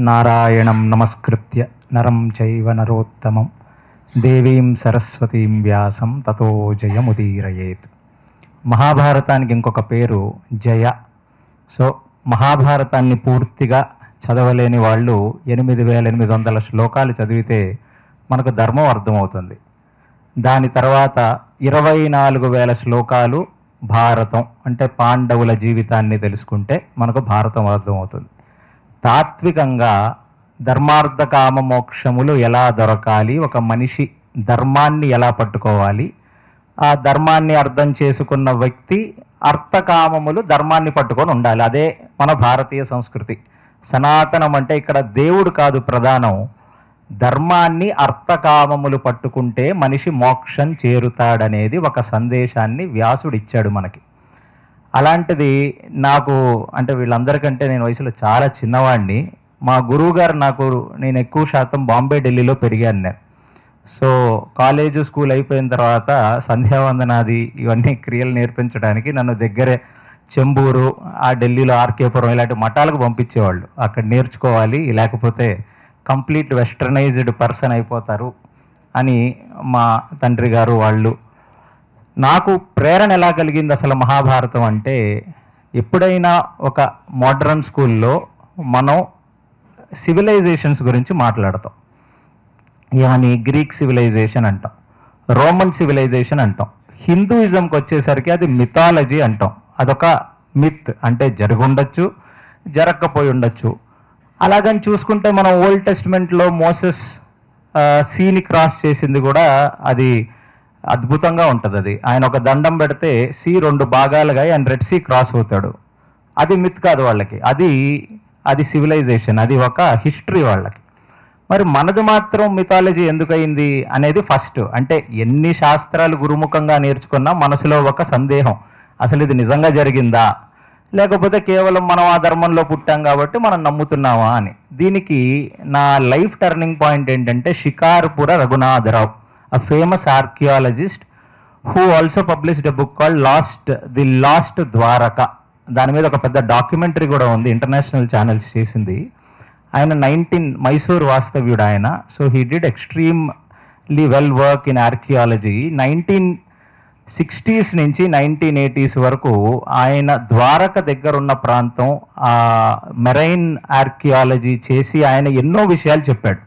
నారాయణం నమస్కృత్య నరం చైవ నరోత్తమం దేవీం సరస్వతీం వ్యాసం తతో జయముదీరయేత్. మహాభారతానికి ఇంకొక పేరు జయ. సో మహాభారతాన్ని పూర్తిగా చదవలేని వాళ్ళు 8800 శ్లోకాలు చదివితే మనకు ధర్మం అర్థమవుతుంది. దాని తర్వాత 24,000 శ్లోకాలు భారతం, అంటే పాండవుల జీవితాన్ని తెలుసుకుంటే మనకు భారతం అర్థమవుతుంది. తాత్వికంగా ధర్మార్థ కామ మోక్షములు ఎలా దొరకాలి, ఒక మనిషి ధర్మాన్ని ఎలా పట్టుకోవాలి, ఆ ధర్మాన్ని అర్థం చేసుకున్న వ్యక్తి అర్థకామములు ధర్మాన్ని పట్టుకొని ఉండాలి. అదే మన భారతీయ సంస్కృతి. సనాతనం అంటే ఇక్కడ దేవుడు కాదు ప్రధానం, ధర్మాన్ని అర్థకామములు పట్టుకుంటే మనిషి మోక్షం చేరుతాడనేది ఒక సందేశాన్ని వ్యాసుడు ఇచ్చాడు మనకి. అలాంటిది నాకు, అంటే వీళ్ళందరికంటే నేను వయసులో చాలా చిన్నవాడిని. మా గురువు గారు నేను ఎక్కువ శాతం బాంబే, ఢిల్లీలో పెరిగాను నేను. సో కాలేజ్, స్కూల్ అయిపోయిన తర్వాత సంధ్యావందనాది ఇవన్నీ క్రియలు నేర్పించడానికి నన్ను దగ్గరే చెంబూరు, ఆ ఢిల్లీలో ఆర్కేపురం ఇలాంటి మఠాలకు పంపించేవాళ్ళు. అక్కడ నేర్చుకోవాలి, లేకపోతే కంప్లీట్ వెస్టర్నైజ్డ్ పర్సన్ అయిపోతారు అని మా తండ్రి గారు వాళ్ళు. నాకు ప్రేరణ ఎలా కలిగింది అసలు మహాభారతం అంటే, ఎప్పుడైనా ఒక మోడర్న్ స్కూల్లో మనం సివిలైజేషన్స్ గురించి మాట్లాడతాం. కానీ గ్రీక్ సివిలైజేషన్ అంటాం, రోమన్ సివిలైజేషన్ అంటాం. హిందూయిజంకి వచ్చేసరికి అది మిథాలజీ అంటాం. అదొక మిత్, అంటే జరుగుండొచ్చు, జరగకపోయి ఉండొచ్చు. అలాగని చూసుకుంటే మనం ఓల్డ్ టెస్ట్మెంట్లో మోసెస్ సీని క్రాస్ చేసింది కూడా అది అద్భుతంగా ఉంటుంది. అది ఆయన ఒక దండం పెడితే సీ 2 భాగాలుగా ఆయన రెడ్ సీ క్రాస్ అవుతాడు. అది మిత్ కాదు వాళ్ళకి, అది సివిలైజేషన్, అది ఒక హిస్టరీ వాళ్ళకి. మరి మనది మాత్రం మిథాలజీ ఎందుకయింది అనేది ఫస్ట్. అంటే ఎన్ని శాస్త్రాలు గురుముఖంగా నేర్చుకున్నా మనసులో ఒక సందేహం, అసలు ఇది నిజంగా జరిగిందా, లేకపోతే కేవలం మనం ఆ ధర్మంలో పుట్టాం కాబట్టి మనం నమ్ముతున్నామా అని. దీనికి నా లైఫ్ టర్నింగ్ పాయింట్ ఏంటంటే, షికార్పుర Raghunatha Rao, a famous archaeologist who also published a book called The Lost Dwaraka. దాని మీద ఒక పెద్ద డాక్యుమెంటరీ కూడా ఉంది, ఇంటర్నేషనల్ ఛానల్స్ చేసింది. ఆయన మైసూర్ వాస్తవ్యుడు ఆయన. So he did extremely well work in archaeology. 1960s నుంచి 1980s వరకు ఆయన ద్వారక దగ్గర ఉన్న ప్రాంతం మెరైన్ ఆర్కియాలజీ చేసి ఆయన ఎన్నో విషయాలు చెప్పాడు.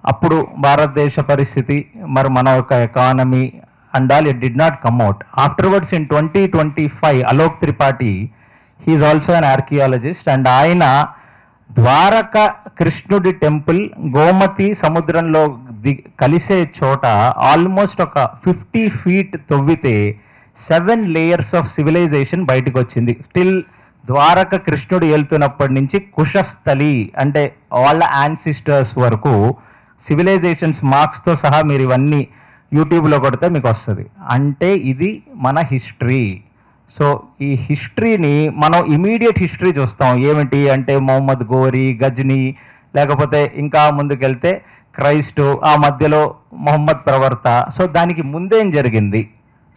అప్పుడు భారతదేశ పరిస్థితి, మరి మన యొక్క economy and all, it did not come out. Afterwards in 2025 Alok Tripathi, he's also an archaeologist, and ఆయన ద్వారక కృష్ణుడి టెంపుల్ గోమతి సముద్రంలో కలిసే చోట ఆల్మోస్ట్ ఒక 50 feet తవ్వితే 7 layers ఆఫ్ సివిలైజేషన్ బయటకు వచ్చింది. స్టిల్ ద్వారక కృష్ణుడు వెళ్తున్నప్పటి నుంచి కుశస్థలి, అంటే వాళ్ళ యాన్సిస్టర్స్ వరకు సివిలైజేషన్స్ మార్క్స్తో సహా మీరు ఇవన్నీ యూట్యూబ్లో కొడితే మీకు వస్తుంది. అంటే ఇది మన హిస్టరీ. సో ఈ హిస్టరీని మనం ఇమీడియట్ హిస్టరీ చూస్తాం. ఏమిటి అంటే మొహమ్మద్ గోరీ, గజ్నీ, లేకపోతే ఇంకా ముందుకెళ్తే క్రైస్టు, ఆ మధ్యలో మొహమ్మద్ ప్రవర్త. సో దానికి ముందేం జరిగింది,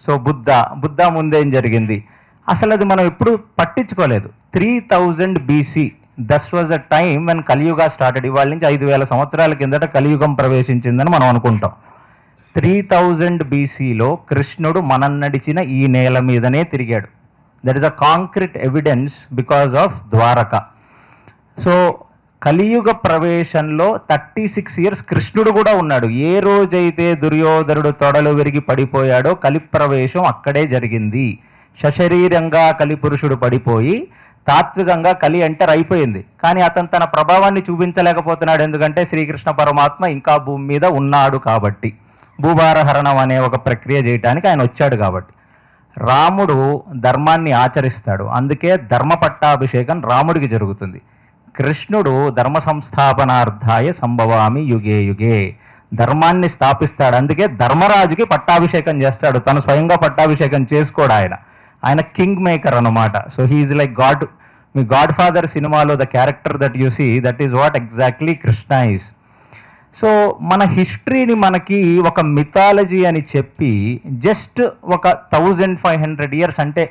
సో బుద్ధ ముందేం జరిగింది, అసలు అది మనం ఎప్పుడు పట్టించుకోలేదు. 3000 BC, that was a time when Kaliyuga started. ఇవాళ నుంచి 5,000 సంవత్సరాల కిందట కలియుగం ప్రవేశించిందని మనం అనుకుంటాం. 3000 BCలో కృష్ణుడు మనం నడిచిన ఈ నేల మీదనే తిరిగాడు. That is a concrete evidence because of Dwarka. So కలియుగ ప్రవేశంలో 36 years కృష్ణుడు కూడా ఉన్నాడు. ఏ రోజైతే దుర్యోధనుడు తొడలు విరిగి పడిపోయాడో కలి ప్రవేశం అక్కడే జరిగింది. సశరీరంగా కలిపురుషుడు పడిపోయి తాత్వికంగా కలి ఎంటర్ అయిపోయింది. కానీ అతను తన ప్రభావాన్ని చూపించలేకపోతున్నాడు, ఎందుకంటే శ్రీకృష్ణ పరమాత్మ ఇంకా భూమి మీద ఉన్నాడు కాబట్టి, భూభారహరణం అనే ఒక ప్రక్రియ చేయడానికి ఆయన వచ్చాడు కాబట్టి. రాముడు ధర్మాన్ని ఆచరిస్తాడు, అందుకే ధర్మ పట్టాభిషేకం రాముడికి జరుగుతుంది. కృష్ణుడు ధర్మ సంస్థాపనార్థాయ సంభవామి యుగే యుగే, ధర్మాన్ని స్థాపిస్తాడు, అందుకే ధర్మరాజుకి పట్టాభిషేకం చేస్తాడు. తను స్వయంగా పట్టాభిషేకం చేసుకోడు, ఆయన కింగ్ మేకర్ అనమాట. So he is like god. మీ గాడ్ ఫాదర్ సినిమాలో the character that you see, that is what exactly Krishna is. So మన హిస్టరీని మనకి ఒక మిథాలజీ అని చెప్పి జస్ట్ ఒక 1500 years, అంటే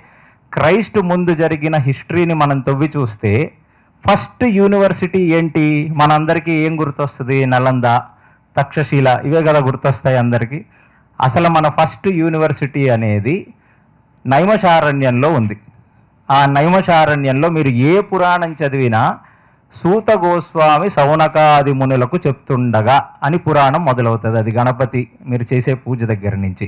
క్రైస్ట్ ముందు జరిగిన హిస్టరీని మనం తవ్వి చూస్తే ఫస్ట్ యూనివర్సిటీ ఏంటి? మనందరికీ ఏం గుర్తొస్తుంది? నలంద, తక్షశిల, ఇవే కదా గుర్తొస్తాయి అందరికీ. అసలు మన ఫస్ట్ యూనివర్సిటీ అనేది నైమిషారణ్యంలో ఉంది. ఆ నైమిషారణ్యంలో మీరు ఏ పురాణం చదివినా సూత గోస్వామి సౌనకాది మునులకు చెప్తుండగా అని పురాణం మొదలవుతుంది. అది గణపతి మీరు చేసే పూజ దగ్గర నుంచి.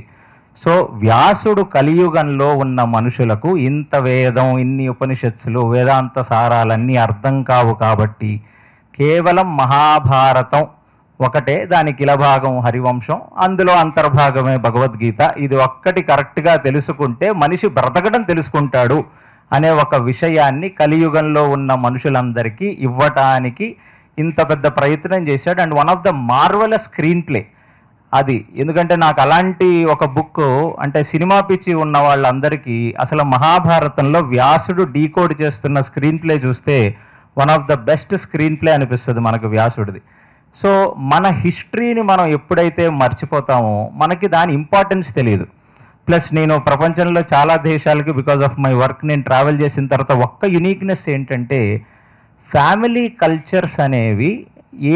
సో వ్యాసుడు కలియుగంలో ఉన్న మనుషులకు ఇంత వేదం, ఇన్ని ఉపనిషత్తులు, వేదాంత సారాలన్నీ అర్థం కావు కాబట్టి కేవలం మహాభారతం ఒకటే, దానికి ఇలభాగం హరివంశం, అందులో అంతర్భాగమే భగవద్గీత, ఇది ఒక్కటి కరెక్ట్గా తెలుసుకుంటే మనిషి బ్రతకడం తెలుసుకుంటాడు అనే ఒక విషయాన్ని కలియుగంలో ఉన్న మనుషులందరికీ ఇవ్వటానికి ఇంత పెద్ద ప్రయత్నం చేశాడు. And one of the marvellous screen play అది. ఎందుకంటే నాకు అలాంటి ఒక బుక్, అంటే సినిమా పిచ్చి ఉన్న వాళ్ళందరికీ అసలు మహాభారతంలో వ్యాసుడు డీకోడ్ చేస్తున్న స్క్రీన్ ప్లే చూస్తే one of the best screen play అనిపిస్తుంది మనకు వ్యాసుడిది. సో మన హిస్టరీని మనం ఎప్పుడైతే మర్చిపోతామో మనకి దాని ఇంపార్టెన్స్ తెలియదు. ప్లస్ నేను ప్రపంచంలో చాలా దేశాలకి బికాజ్ ఆఫ్ మై వర్క్ నేను ట్రావెల్ చేసిన తర్వాత ఒక్క యునీక్నెస్ ఏంటంటే ఫ్యామిలీ కల్చర్స్ అనేవి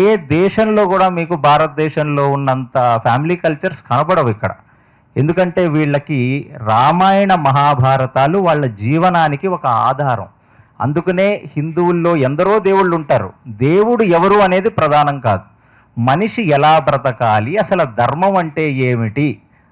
ఏ దేశంలో కూడా మీకు భారతదేశంలో ఉన్నంత ఫ్యామిలీ కల్చర్స్ కనపడవు ఇక్కడ. ఎందుకంటే వీళ్ళకి రామాయణ మహాభారతాలు వాళ్ళ జీవనానికి ఒక ఆధారం. అందుకనే హిందువుల్లో ఎందరో దేవుళ్ళు ఉంటారు. దేవుడు ఎవరు అనేది ప్రధానం కాదు, మనిషి ఎలా బ్రతకాలి, అసలు ధర్మం అంటే ఏమిటి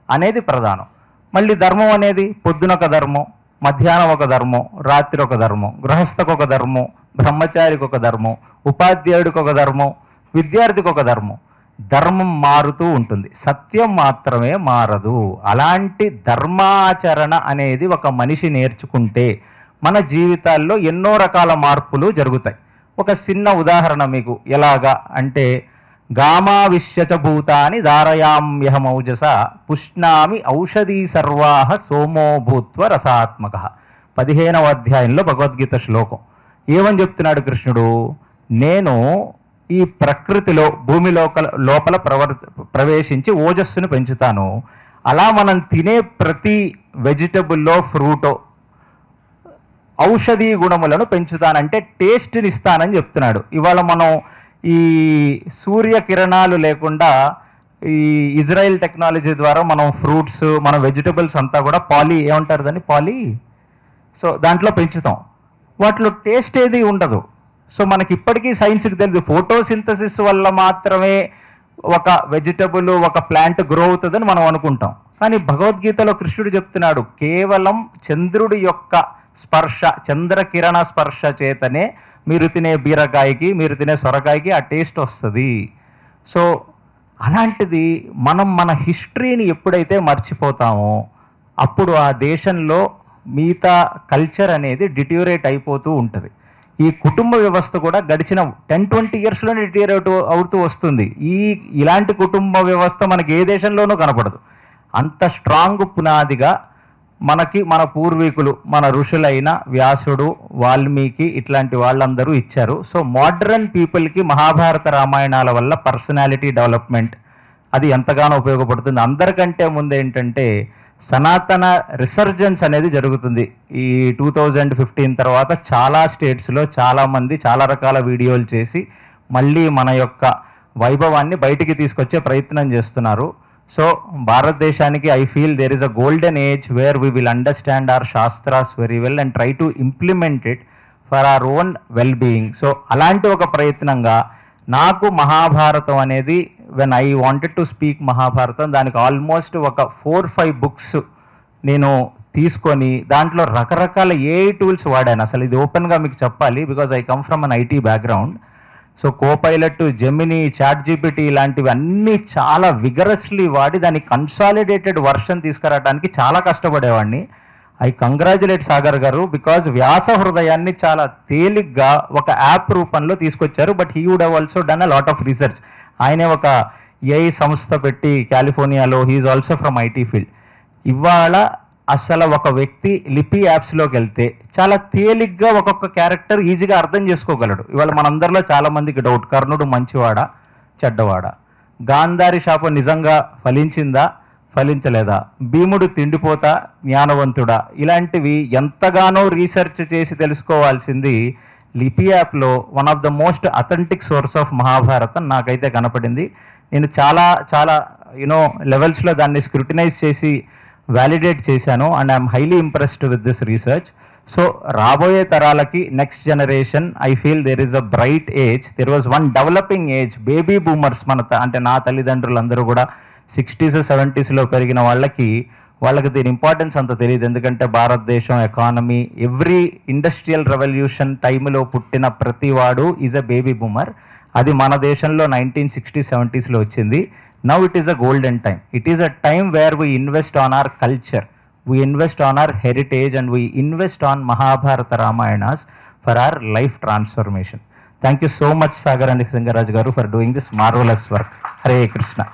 అనేది ప్రధానం. మళ్ళీ ధర్మం అనేది పొద్దున ఒక ధర్మం, మధ్యాహ్నం ఒక ధర్మం, రాత్రి ఒక ధర్మం, గృహస్థకు ఒక ధర్మం, బ్రహ్మచారికి ఒక ధర్మం, ఉపాధ్యాయుడికి ఒక ధర్మం, విద్యార్థికి ఒక ధర్మం. ధర్మం మారుతూ ఉంటుంది, సత్యం మాత్రమే మారదు. అలాంటి ధర్మాచరణ అనేది ఒక మనిషి నేర్చుకుంటే మన జీవితాల్లో ఎన్నో రకాల మార్పులు జరుగుతాయి. ఒక చిన్న ఉదాహరణ మీకు ఎలాగా అంటే, గామావిశ్యచభూతాని ధారయామ్యహమౌజస పుష్ణామి ఔషధీ సర్వాహ సోమో భూత్వ రసాత్మక. 15వ అధ్యాయంలో భగవద్గీత శ్లోకం. ఏమని చెప్తున్నాడు కృష్ణుడు? నేను ఈ ప్రకృతిలో భూమి లోపల ప్రవేశించి ఓజస్సును పెంచుతాను. అలా మనం తినే ప్రతి వెజిటబుల్లో, ఫ్రూటో ఔషధీ గుణములను పెంచుతానంటే టేస్ట్ని ఇస్తానని చెప్తున్నాడు. ఇవాళ మనం ఈ సూర్యకిరణాలు లేకుండా ఈ ఇజ్రాయెల్ టెక్నాలజీ ద్వారా మనం ఫ్రూట్స్, మన వెజిటబుల్స్ అంతా కూడా ఏమంటారు దాన్ని, సో దాంట్లో పెంచుతాం. వాటిలో టేస్ట్ ఏది ఉండదు. సో మనకి ఇప్పటికీ సైన్స్కి తెలియదు, ఫోటోసింథసిస్ వల్ల మాత్రమే ఒక వెజిటబుల్, ఒక ప్లాంట్ గ్రో అవుతుందని మనం అనుకుంటాం. కానీ భగవద్గీతలో కృష్ణుడు చెప్తున్నాడు, కేవలం చంద్రుడి యొక్క స్పర్శ, చంద్రకిరణ స్పర్శ చేతనే మీరు తినే బీరకాయకి, మీరు తినే సొరకాయకి ఆ టేస్ట్ వస్తుంది. సో అలాంటిది మనం మన హిస్టరీని ఎప్పుడైతే మర్చిపోతామో అప్పుడు ఆ దేశంలో మిగతా కల్చర్ అనేది డిట్యూరేట్ అయిపోతూ ఉంటుంది. ఈ కుటుంబ వ్యవస్థ కూడా గడిచిన 10-20 ఇయర్స్లోనే డిట్యూరేట్ అవుతూ వస్తుంది. ఇలాంటి కుటుంబ వ్యవస్థ మనకి ఏ దేశంలోనూ కనపడదు. అంత స్ట్రాంగ్ పునాదిగా మనకి మన పూర్వీకులు, మన ఋషులైన వ్యాసుడు, వాల్మీకి ఇట్లాంటి వాళ్ళందరూ ఇచ్చారు. సో మోడ్రన్ పీపుల్కి మహాభారత రామాయణాల వల్ల పర్సనాలిటీ డెవలప్మెంట్ అది ఎంతగానో ఉపయోగపడుతుంది. అందరికంటే ముందు ఏంటంటే సనాతన రిసర్జెన్స్ అనేది జరుగుతుంది. ఈ 2015 తర్వాత చాలా స్టేట్స్లో చాలామంది చాలా రకాల వీడియోలు చేసి మళ్ళీ మన యొక్క వైభవాన్ని బయటికి తీసుకొచ్చే ప్రయత్నం చేస్తున్నారు. సో భారతదేశానికి I feel there is a golden age where we will understand our shastras very well and try to implement it for our own well being. So అలాంటి ఒక ప్రయత్నంగా నాకు మహాభారతం అనేది, when I wanted to speak Mahabharatam, దానికి almost ఒక 4-5 books నేను తీసుకొని దాంట్లో రకరకాల ఏఐ టూల్స్ వాడాను. అసలు ఇది ఓపెన్గా మీకు చెప్పాలి, because I come from an IT background. So Copilot, Gemini, ChatGPT ఇలాంటివి అన్నీ చాలా విగరస్లీ వాడి దాన్ని కన్సాలిడేటెడ్ వర్షన్ తీసుకురావడానికి చాలా కష్టపడేవాడిని. ఐ కంగ్రాచులేట్ సాగర్ గారు, బికాజ్ వ్యాస హృదయాన్ని చాలా తేలిగ్గా ఒక యాప్ రూపంలో తీసుకొచ్చారు. But he would have also done a lot of research. ఆయనే ఒక ఏఐ సంస్థ పెట్టి కాలిఫోర్నియాలో, he is also from IT field. ఇవాళ అసలు ఒక వ్యక్తి లిపి యాప్స్లోకి వెళ్తే చాలా తేలిగ్గా ఒక్కొక్క క్యారెక్టర్ ఈజీగా అర్థం చేసుకోగలడు. ఇవాళ మనందరిలో చాలా మందికి డౌట్, కర్ణుడు మంచివాడా చెడ్డవాడా, గాంధారి శాపం నిజంగా ఫలించిందా ఫలించలేదా, భీముడు తిండిపోతా జ్ఞానవంతుడా, ఇలాంటివి ఎంతగానో రీసెర్చ్ చేసి తెలుసుకోవాల్సింది లిపి యాప్లో one of the most authentic source of Mahabharatam నాకైతే కనపడింది. నేను చాలా చాలా యూనో లెవెల్స్లో దాన్ని స్క్రూటినైజ్ చేసి వ్యాలిడేట్ చేశాను and I'm highly impressed with this research. So రాబోయే తరాలకి next generation I feel there is a bright age. There was one developing age, baby boomers అంటే నా తల్లిదండ్రులందరూ కూడా 60s 70sలో పెరిగిన వాళ్ళకి దీని ఇంపార్టెన్స్ అంత తెలియదు. ఎందుకంటే భారతదేశం ఎకానమీ ఎవ్రీ ఇండస్ట్రియల్ రెవల్యూషన్ టైంలో పుట్టిన ప్రతివాడు ఈజ్ అ బేబీ బూమర్. అది మన దేశంలో 1960s 70sలో వచ్చింది. Now it is a golden time. It is a time where we invest on our culture, we invest on our heritage, and we invest on Mahabharata Ramayanas for our life transformation. Thank you so much, Sagar and Singaraj Garu, for doing this marvelous work. Hare Krishna.